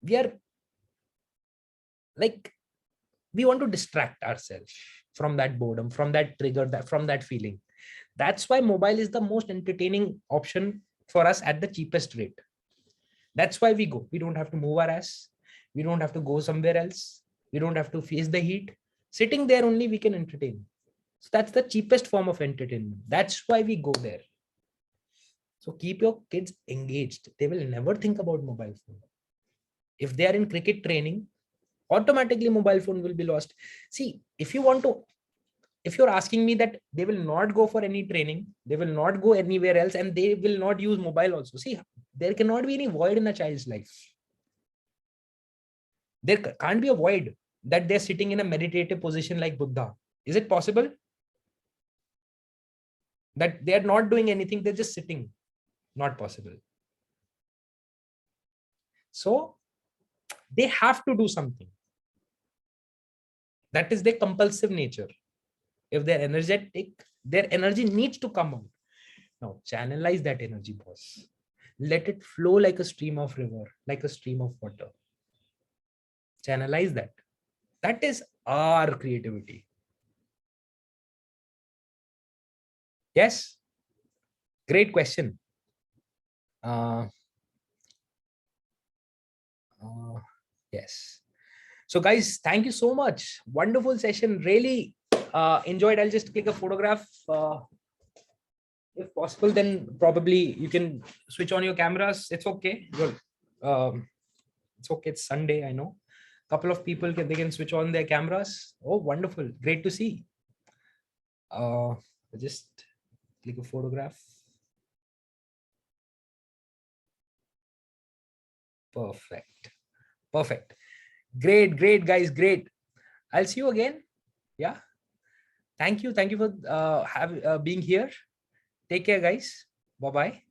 We are like, we want to distract ourselves from that boredom, from that trigger, from that feeling. That's why mobile is the most entertaining option for us at the cheapest rate. That's why we go. We don't have to move our ass. We don't have to go somewhere else. We don't have to face the heat. Sitting there only we can entertain. So that's the cheapest form of entertainment. That's why we go there. So keep your kids engaged. They will never think about mobile phone. If they are in cricket training, automatically mobile phone will be lost. See, if you're asking me that they will not go for any training, they will not go anywhere else, and they will not use mobile also. See, there cannot be any void in a child's life. There can't be a void that they're sitting in a meditative position like Buddha. Is it possible? That they're not doing anything, they're just sitting. Not possible. So they have to do something. That is their compulsive nature. If they're energetic, their energy needs to come out. Now channelize that energy, boss. Let it flow like a stream of river, like a stream of water. Channelize that. That is our creativity. Yes. Great question. Yes. So guys, thank you so much. Wonderful session. Really enjoyed. I'll just click a photograph. If possible, then probably you can switch on your cameras. It's okay. It's okay. It's Sunday, I know. Couple of people they can switch on their cameras. Oh, wonderful. Great to see. Just click a photograph. Perfect. Perfect. Great, great, guys. Great. I'll see you again. Yeah. Thank you. Thank you for being here. Take care, guys. Bye-bye.